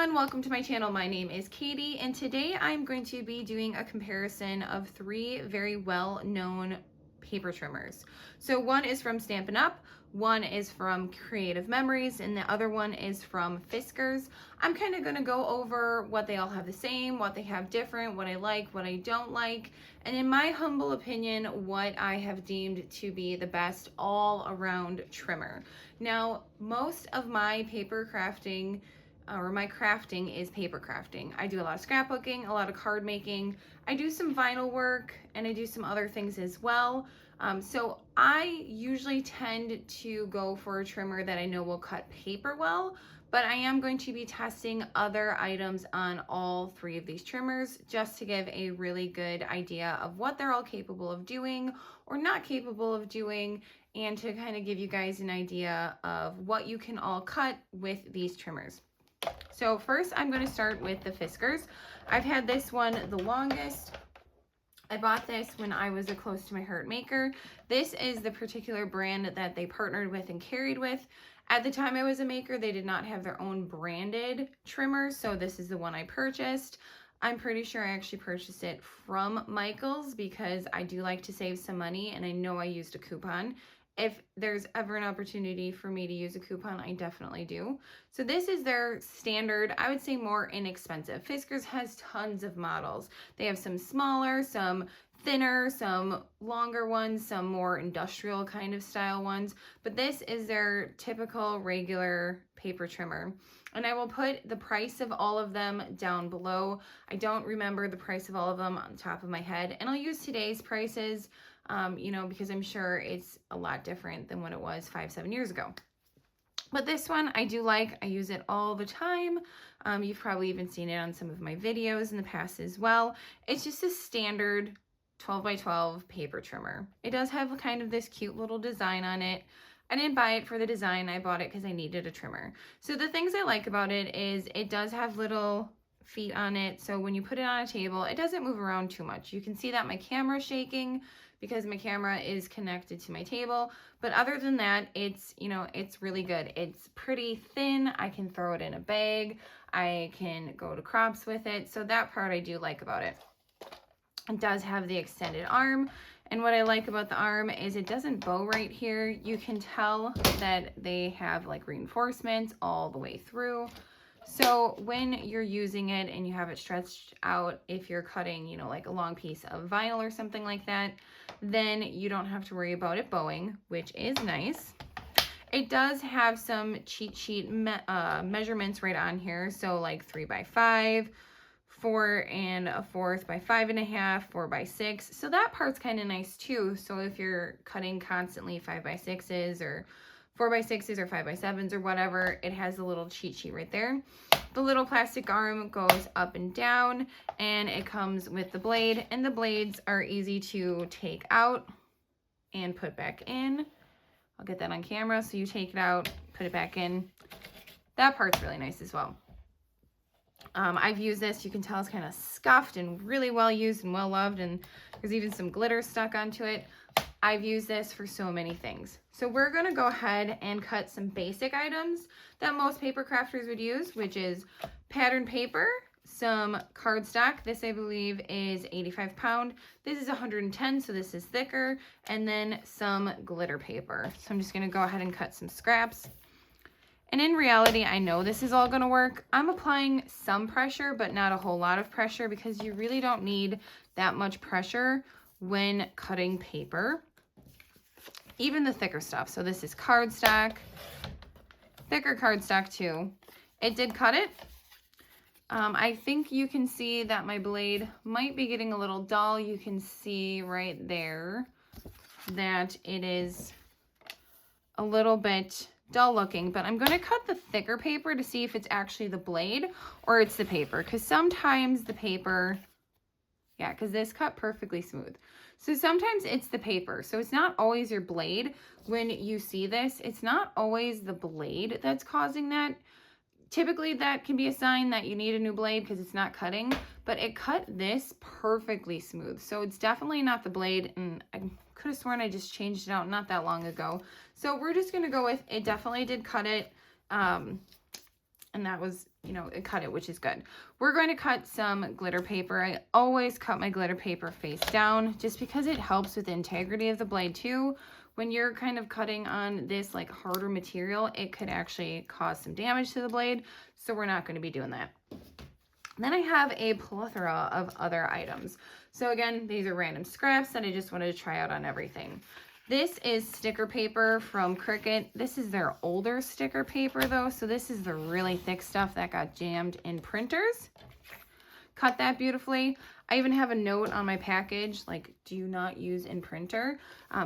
everyone, welcome to my channel. My name is Katie and today I'm going to be doing a comparison of three very well-known paper trimmers. So one is from Stampin' Up, one is from Creative Memories, and the other one is from Fiskars. I'm kind of going to go over what they all have the same, what they have different, what I like, what I don't like, and in my humble opinion, what I have deemed to be the best all-around trimmer. Now, most of my paper crafting my crafting is paper crafting. I do a lot of scrapbooking, a lot of card making. I do some vinyl work and I do some other things as well. So I usually tend to go for a trimmer that I know will cut paper well, but I am going to be testing other items on all three of these trimmers just to give a really good idea of what they're all capable of doing or not capable of doing, and to kind of give you guys an idea of what you can all cut with these trimmers. So first I'm going to start with the Fiskars. I've had this one the longest. I bought this when I was a close to my heart maker. This is the particular brand that they partnered with and carried with. At the time I was a maker, they did not have their own branded trimmer, so this is the one I purchased. I'm pretty sure I actually purchased it from Michael's because I do like to save some money and I know I used a coupon. If there's ever an opportunity for me to use a coupon, I definitely do. So this is their standard, I would say more inexpensive. Fiskars has tons of models. They have some smaller, some thinner, some longer ones, some more industrial kind of style ones. But this is their typical regular paper trimmer. And I will put the price of all of them down below. I don't remember the price of all of them on the top of my head. And I'll use today's prices. You know, because I'm sure it's a lot different than what it was 5-7 years ago. But this one I do like. I use it all the time. You've probably even seen it on some of my videos in the past as well. It's just a standard 12x12 paper trimmer. It does have kind of this cute little design on it. I didn't buy it for the design. I bought it because I needed a trimmer. So the things I like about it is it does have little feet on it. So when you put it on a table, it doesn't move around too much. You can see that my camera is shaking because my camera is connected to my table. But other than that, it's, you know, it's really good. It's pretty thin. I can throw it in a bag. I can go to crops with it. So that part I do like about it. It does have the extended arm. And what I like about the arm is it doesn't bow right here. You can tell that they have like reinforcements all the way through. So when you're using it and you have it stretched out, if you're cutting, you know, like a long piece of vinyl or something like that, then you don't have to worry about it bowing, which is nice. It does have some cheat sheet measurements right on here. So like 3x5, 4 1/4 by 5.5, 4x6. So that part's kind of nice too. So if you're cutting constantly 5x6s or 4x6s or 5x7s or whatever, it has a little cheat sheet right there. The little plastic arm goes up and down and it comes with the blade, and the blades are easy to take out and put back in. I'll get that on camera. So you take it out, put it back in. That part's really nice as well. I've used this. You can tell it's kind of scuffed and really well used and well loved, and there's even some glitter stuck onto it. I've used this for so many things. So we're going to go ahead and cut some basic items that most paper crafters would use, which is pattern paper, some cardstock. This I believe is 85 pound. This is 110, so this is thicker, and then some glitter paper. So I'm just going to go ahead and cut some scraps. And in reality, I know this is all going to work. I'm applying some pressure, but not a whole lot of pressure because you really don't need that much pressure when cutting paper. Even the thicker stuff. So this is cardstock, thicker cardstock too. It did cut it. I think you can see that my blade might be getting a little dull. You can see right there that it is a little bit dull looking, but I'm going to cut the thicker paper to see if it's actually the blade or it's the paper, because sometimes the paper, yeah, because this cut perfectly smooth. So sometimes it's the paper. So it's not always your blade. When you see this, it's not always the blade that's causing that. Typically that can be a sign that you need a new blade because it's not cutting, but it cut this perfectly smooth. So it's definitely not the blade, and I could have sworn I just changed it out not that long ago. So we're just going to go with it definitely did cut it. And that was you know, it cut it, which is good. We're going to cut some glitter paper. I always cut my glitter paper face down just because it helps with the integrity of the blade too. When you're kind of cutting on this like harder material, it could actually cause some damage to the blade. So we're not going to be doing that. Then I have a plethora of other items. So again, these are random scraps that I just wanted to try out on everything. This is sticker paper from Cricut. This is their older sticker paper though. So this is the really thick stuff that got jammed in printers. Cut that beautifully. I even have a note on my package, like, do not use in printer,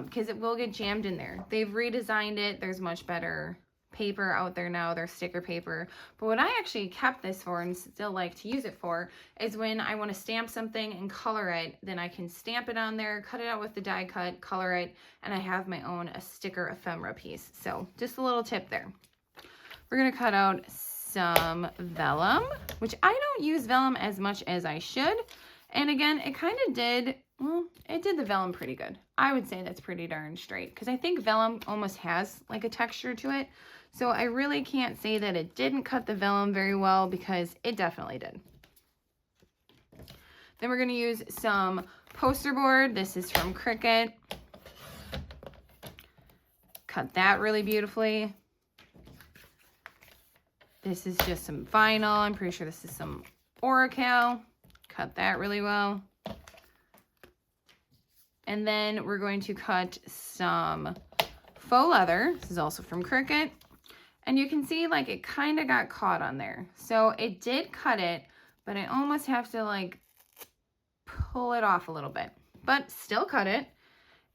because it will get jammed in there. They've redesigned it. There's much better paper out there now, their sticker paper. But what I actually kept this for and still like to use it for is when I want to stamp something and color it, then I can stamp it on there, cut it out with the die cut, color it, and I have my own sticker ephemera piece. So just a little tip there. We're going to cut out some vellum, which I don't use vellum as much as I should. And again, it kind of did, well, it did the vellum pretty good. I would say that's pretty darn straight because I think vellum almost has like a texture to it. So I really can't say that it didn't cut the vellum very well because it definitely did. Then we're going to use some poster board. This is from Cricut. Cut that really beautifully. This is just some vinyl. I'm pretty sure this is some Oracal. Cut that really well. And then we're going to cut some faux leather. This is also from Cricut. And you can see like it kind of got caught on there. So it did cut it, but I almost have to like pull it off a little bit, but still cut it.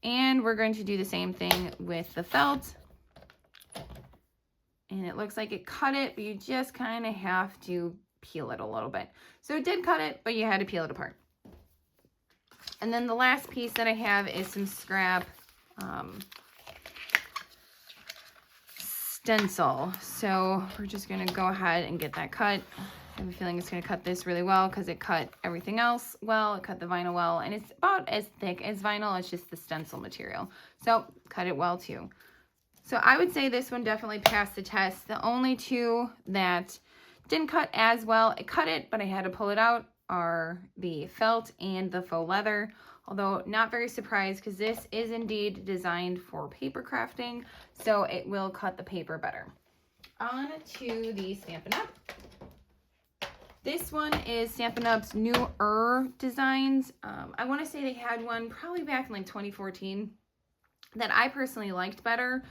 And we're going to do the same thing with the felt. And it looks like it cut it, but you just kind of have to peel it a little bit. So it did cut it, but you had to peel it apart. And then the last piece that I have is some scrap stencil. So we're just going to go ahead and get that cut. I have a feeling it's going to cut this really well because it cut everything else well. It cut the vinyl well, and it's about as thick as vinyl. It's just the stencil material. So cut it well too. So I would say this one definitely passed the test. The only two that didn't cut as well, it cut it, but I had to pull it out, are the felt and the faux leather. Although not very surprised because this is indeed designed for paper crafting, so it will cut the paper better. On to the Stampin' Up. This one is Stampin' Up's newer designs. I want to say they had one probably back in like 2014 that I personally liked better.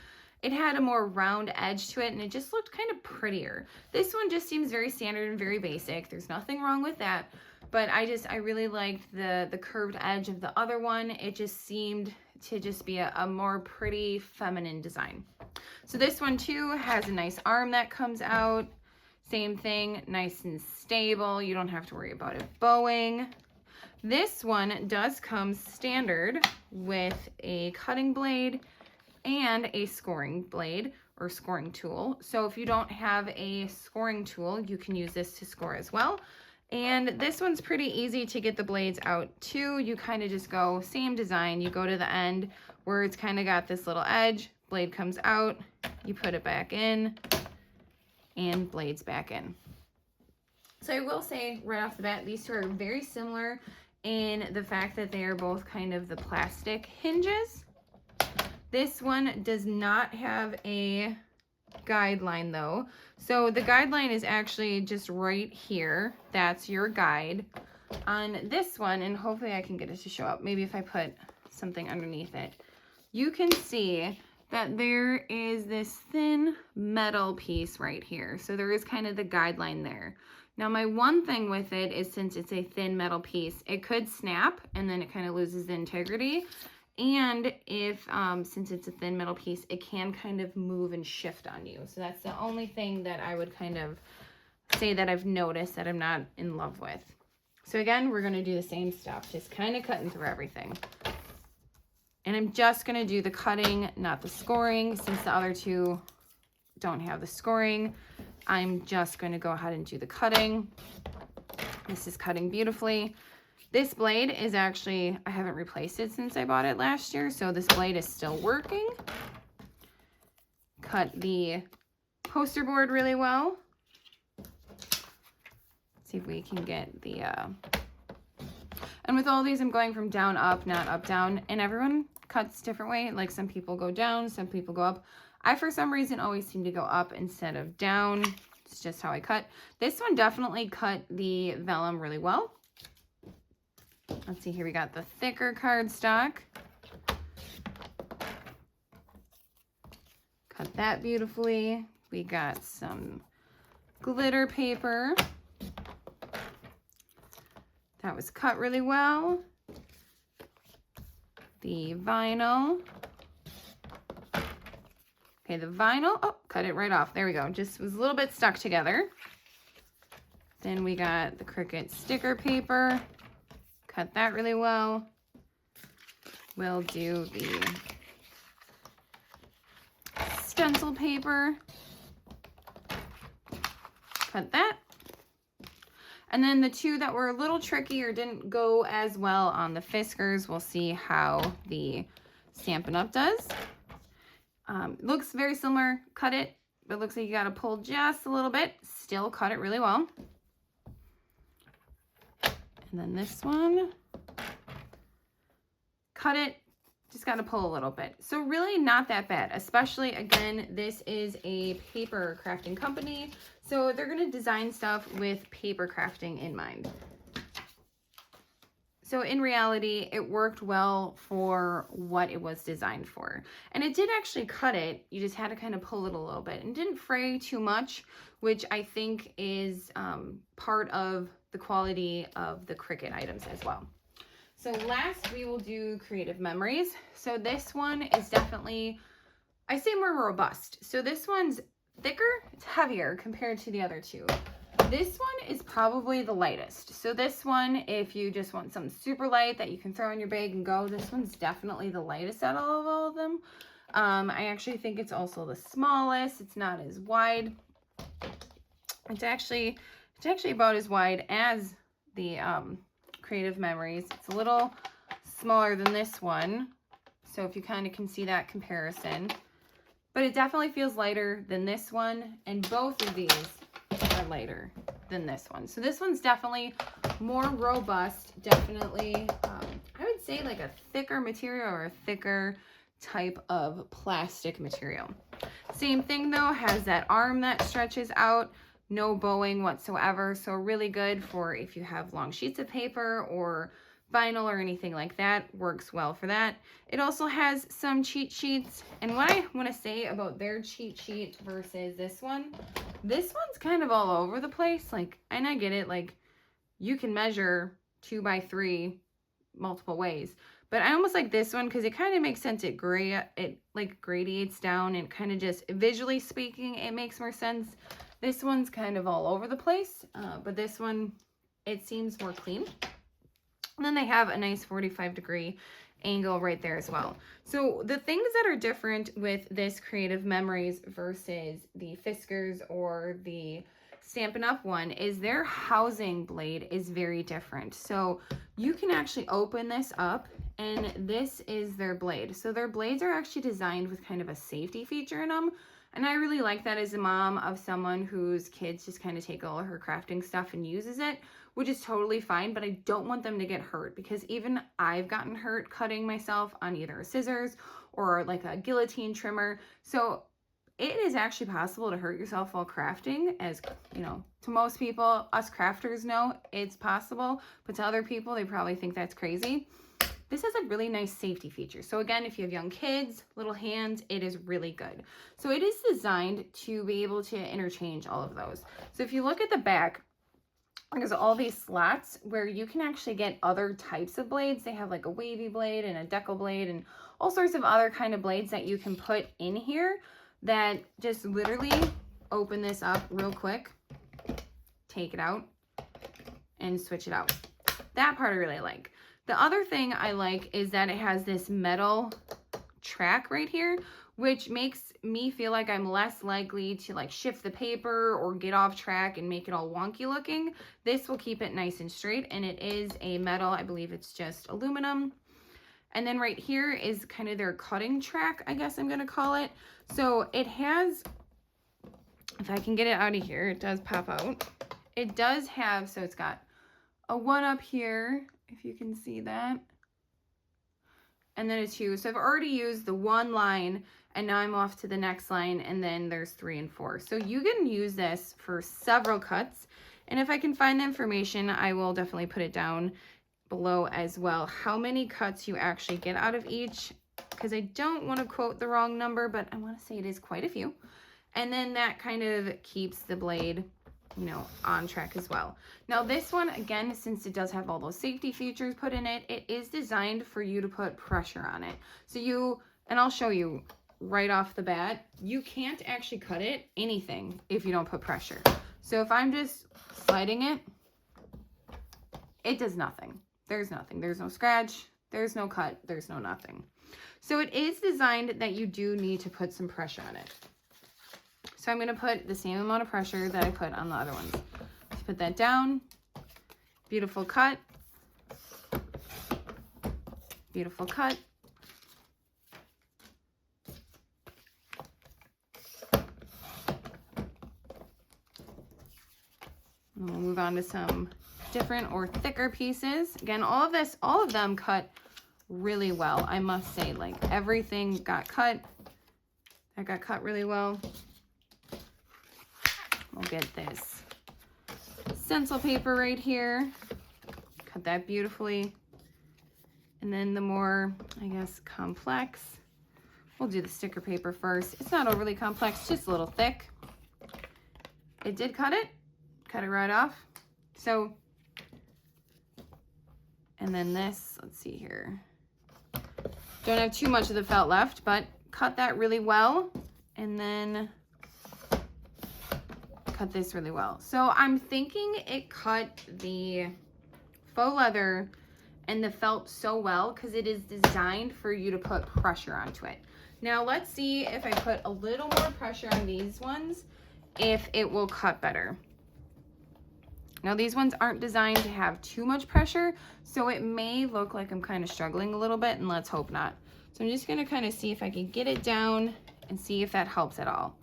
It had a more round edge to it and it just looked kind of prettier. This one just seems very standard and very basic. There's nothing wrong with that, but I really liked the curved edge of the other one. It just seemed to just be a more pretty feminine design. So this one too has a nice arm that comes out. Same thing, nice and stable. You don't have to worry about it bowing. This one does come standard with a cutting blade and a scoring blade or scoring tool. So if you don't have a scoring tool, you can use this to score as well. And this one's pretty easy to get the blades out too. You kind of just go, same design, you go to the end where it's kind of got this little edge, blade comes out, you put it back in, and blades back in. So I will say right off the bat, these two are very similar in the fact that they are both kind of the plastic hinges. This one does not have a guideline though. So the guideline is actually just right here. That's your guide. On this one, and hopefully I can get it to show up, maybe if I put something underneath it, you can see that there is this thin metal piece right here. So there is kind of the guideline there. Now my one thing with it is since it's a thin metal piece, it could snap and then it kind of loses the integrity. And if, since it's a thin metal piece, it can kind of move and shift on you. So that's the only thing that I would kind of say that I've noticed that I'm not in love with. So again, we're going to do the same stuff, just kind of cutting through everything. And I'm just going to do the cutting, not the scoring. Since the other two don't have the scoring, I'm just going to go ahead and do the cutting. This is cutting beautifully. This blade is actually, I haven't replaced it since I bought it last year, so this blade is still working. Cut the poster board really well. see if we can get the, and with all these, I'm going from down, up, not up, down, and everyone cuts different way. Like some people go down, some people go up. I, for some reason, always seem to go up instead of down. It's just how I cut. This one definitely cut the vellum really well. Let's see here, we got the thicker cardstock. Cut that beautifully. We got some glitter paper. That was cut really well. The vinyl. Okay, the vinyl, oh, cut it right off. There we go. Just was a little bit stuck together. Then we got the Cricut sticker paper. Cut that really well. We'll do the stencil paper. Cut that. And then the two that were a little tricky or didn't go as well on the Fiskars, we'll see how the Stampin' Up does. Looks very similar. Cut it, but looks like you got to pull just a little bit. Still cut it really well. And then this one, cut it, just got to pull a little bit. So really not that bad, especially, again, this is a paper crafting company. So they're going to design stuff with paper crafting in mind. So in reality, it worked well for what it was designed for. And it did actually cut it. You just had to kind of pull it a little bit and didn't fray too much, which I think is part of the quality of the Cricut items as well. So last we will do Creative Memories. So this one is definitely, I say more robust. So this one's thicker, it's heavier compared to the other two. This one is probably the lightest. So this one, if you just want something super light that you can throw in your bag and go, this one's definitely the lightest out of all of them. I actually think it's also the smallest. It's not as wide. It's actually about as wide as the Creative Memories. It's a little smaller than this one. So if you kind of can see that comparison. But it definitely feels lighter than this one. And both of these are lighter than this one. So this one's definitely more robust. Definitely, I would say like a thicker material or a thicker type of plastic material. Same thing though, has that arm that stretches out. No bowing whatsoever. So really good for if you have long sheets of paper or vinyl or anything like that. Works well for that. It also has some cheat sheets. And what I want to say about their cheat sheet versus this one's kind of all over the place. Like, and I get it, like you can measure 2 by 3 multiple ways. But I almost like this one because it kind of makes sense. It like gradiates down and kind of just visually speaking, it makes more sense. This one's kind of all over the place, but this one, it seems more clean. And then they have a nice 45-degree angle right there as well. So the things that are different with this Creative Memories versus the Fiskars or the Stampin' Up one is their housing blade is very different. So you can actually open this up and this is their blade. So their blades are actually designed with kind of a safety feature in them. And I really like that as a mom of someone whose kids just kind of take all of her crafting stuff and uses it, which is totally fine, but I don't want them to get hurt because even I've gotten hurt cutting myself on either a scissors or like a guillotine trimmer. So it is actually possible to hurt yourself while crafting, as you know, to most people, us crafters know it's possible, but to other people, they probably think that's crazy. This has a really nice safety feature. So again, if you have young kids, little hands, it is really good. So it is designed to be able to interchange all of those. So if you look at the back, there's all these slots where you can actually get other types of blades. They have like a wavy blade and a decal blade and all sorts of other kind of blades that you can put in here that just literally open this up real quick, take it out, and switch it out. That part I really like. The other thing I like is that it has this metal track right here, which makes me feel like I'm less likely to like shift the paper or get off track and make it all wonky looking. This will keep it nice and straight, and it is a metal, I believe it's just aluminum. And then right here is kind of their cutting track, I guess I'm gonna call it. So it has, if I can get it out of here, it does pop out. it does have, so it's got a 1 up here, if you can see that, and then a 2. So I've already used the 1 line, and now I'm off to the next line, and then there's 3 and 4. So you can use this for several cuts, and if I can find the information, I will definitely put it down below as well, how many cuts you actually get out of each, because I don't want to quote the wrong number, but I want to say it is quite a few. And then that kind of keeps the blade, you know, on track as well. Now this one, again, since it does have all those safety features put in it, it is designed for you to put pressure on it. So you, and I'll show you right off the bat, you can't actually cut it, anything, if you don't put pressure. So if I'm just sliding it, it does nothing. There's nothing. There's no scratch. There's no cut. There's no nothing. So it is designed that you do need to put some pressure on it. So I'm going to put the same amount of pressure that I put on the other ones. Let's put that down. Beautiful cut. Beautiful cut. And we'll move on to some different or thicker pieces. Again, all of them cut really well. I must say, like, everything got cut. That got cut really well. We'll get this stencil paper right here. Cut that beautifully. And then the more, I guess, complex, we'll do the sticker paper first. It's not overly complex, just a little thick. It did cut it right off. So, and then this, let's see here. Don't have too much of the felt left, but cut that really well. And then cut this really well. So I'm thinking it cut the faux leather and the felt so well because it is designed for you to put pressure onto it. Now let's see if I put a little more pressure on these ones, if it will cut better. Now these ones aren't designed to have too much pressure, so it may look like I'm kind of struggling a little bit, and let's hope not. So I'm just gonna kind of see if I can get it down and see if that helps at all.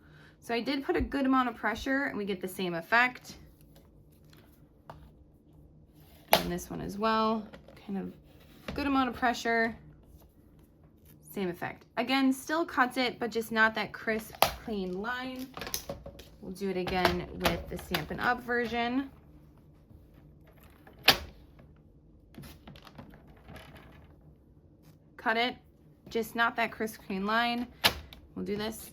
So I did put a good amount of pressure and we get the same effect. And this one as well, kind of good amount of pressure, same effect. Again, still cuts it, but just not that crisp, clean line. We'll do it again with the Stampin' Up version. Cut it, just not that crisp, clean line. We'll do this.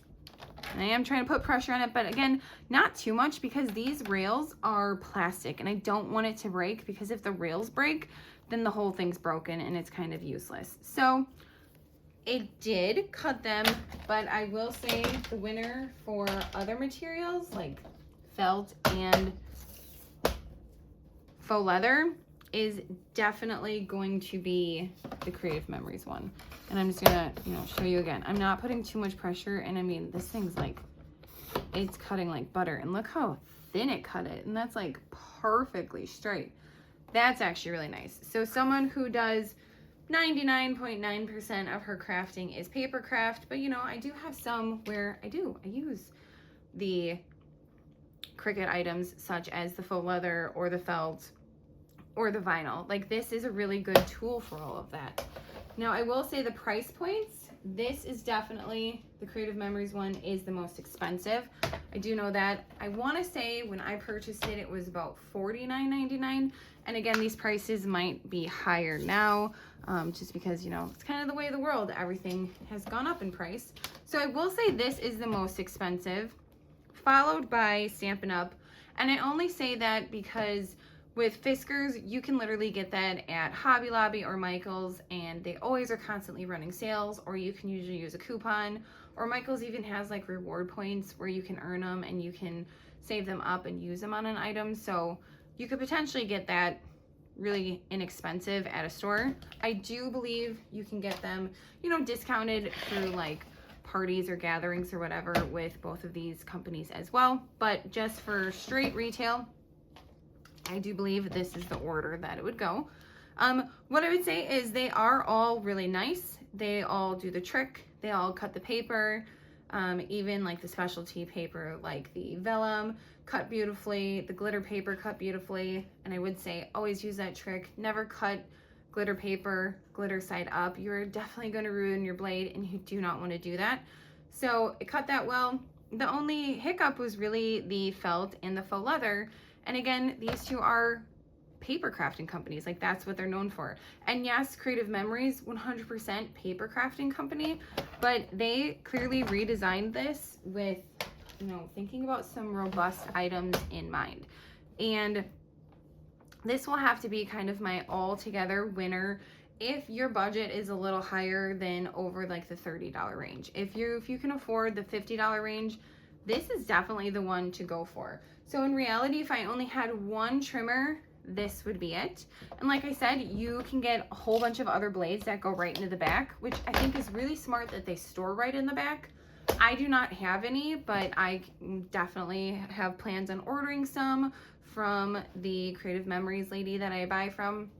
And I am trying to put pressure on it, but again, not too much because these rails are plastic and I don't want it to break, because if the rails break, then the whole thing's broken and it's kind of useless. So it did cut them, but I will say the winner for other materials like felt and faux leather is definitely going to be the Creative Memories one. And I'm just gonna, you know, show you again. I'm not putting too much pressure, and I mean, this thing's like, it's cutting like butter, and look how thin it cut it, and that's like perfectly straight. That's actually really nice. So someone who does 99.9% of her crafting is paper craft, but you know, I do have some where I use the Cricut items such as the faux leather or the felt or the vinyl. Like, this is a really good tool for all of that. Now I will say the price points, this is definitely, the Creative Memories one is the most expensive. I do know that. I want to say when I purchased it, it was about $49.99. And again, these prices might be higher now, just because, you know, it's kind of the way of the world. Everything has gone up in price. So I will say this is the most expensive, followed by Stampin' Up. And I only say that because with Fiskars, you can literally get that at Hobby Lobby or Michael's, and they always are constantly running sales, or you can usually use a coupon, or Michael's even has like reward points where you can earn them and you can save them up and use them on an item. So you could potentially get that really inexpensive at a store. I do believe you can get them, you know, discounted through like parties or gatherings or whatever with both of these companies as well. But just for straight retail, I do believe this is the order that it would go. What I would say is they are all really nice. They all do the trick. They all cut the paper. Even like the specialty paper, like the vellum, cut beautifully, the glitter paper cut beautifully. And I would say always use that trick. Never cut glitter paper, glitter side up. You're definitely going to ruin your blade, and you do not want to do that. So it cut that well. The only hiccup was really the felt and the faux leather. And again, these two are paper crafting companies. Like, that's what they're known for. And yes, Creative Memories, 100% paper crafting company, but they clearly redesigned this with, you know, thinking about some robust items in mind. And this will have to be kind of my all-together winner if your budget is a little higher than over like the $30 range. If you can afford the $50 range, this is definitely the one to go for. So in reality, if I only had one trimmer, this would be it. And like I said, you can get a whole bunch of other blades that go right into the back, which I think is really smart that they store right in the back. I do not have any, but I definitely have plans on ordering some from the Creative Memories lady that I buy from.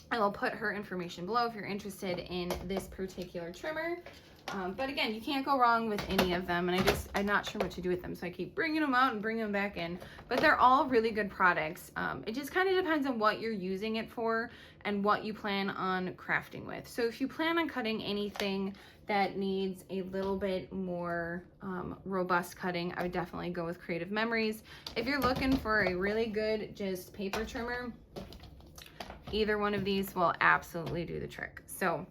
I will put her information below if you're interested in this particular trimmer. But again, you can't go wrong with any of them, and I'm not sure what to do with them, so I keep bringing them out and bringing them back in. But they're all really good products. It just kind of depends on what you're using it for and what you plan on crafting with. So if you plan on cutting anything that needs a little bit more robust cutting, I would definitely go with Creative Memories. If you're looking for a really good just paper trimmer, either one of these will absolutely do the trick. So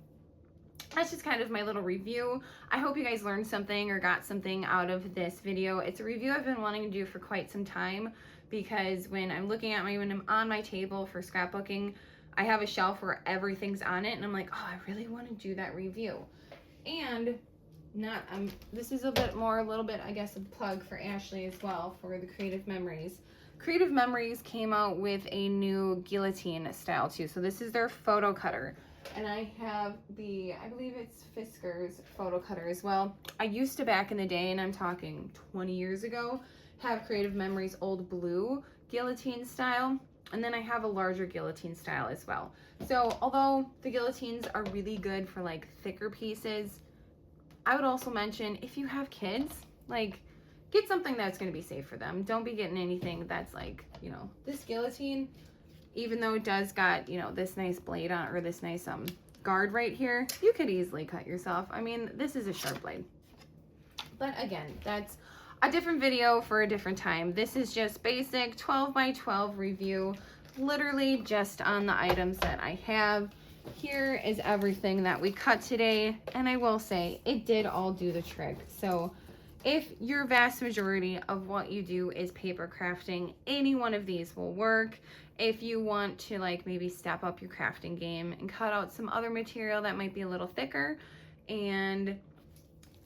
that's just kind of my little review. I hope you guys learned something or got something out of this video. It's a review I've been wanting to do for quite some time, because when I'm looking at when I'm on my table for scrapbooking, I have a shelf where everything's on it, and I'm like, oh, I really want to do that review. And this is a little bit, I guess, a plug for Ashley as well for the Creative Memories. Creative Memories came out with a new guillotine style too. So this is their photo cutter. And I have I believe it's Fiskars photo cutter as well. I used to, back in the day, and I'm talking 20 years ago, have Creative Memories old blue guillotine style. And then I have a larger guillotine style as well. So although the guillotines are really good for like thicker pieces, I would also mention, if you have kids, like, get something that's going to be safe for them. Don't be getting anything that's like, you know, this guillotine, even though it does got, you know, this nice blade on, or this nice guard right here, you could easily cut yourself. I mean, this is a sharp blade. But again, that's a different video for a different time. This is just basic 12 by 12 review, literally just on the items that I have. Here is everything that we cut today, and I will say it did all do the trick. So if your vast majority of what you do is paper crafting, any one of these will work. If you want to like maybe step up your crafting game and cut out some other material that might be a little thicker, and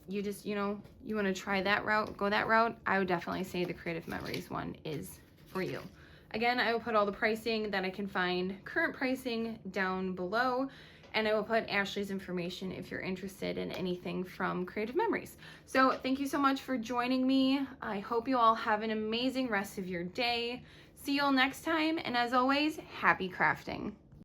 you just, you know, you want to try that route, go that route, I would definitely say the Creative Memories one is for you. Again, I will put all the pricing that I can find, current pricing, down below. And I will put Ashley's information if you're interested in anything from Creative Memories. So thank you so much for joining me. I hope you all have an amazing rest of your day. See you all next time. And as always, happy crafting.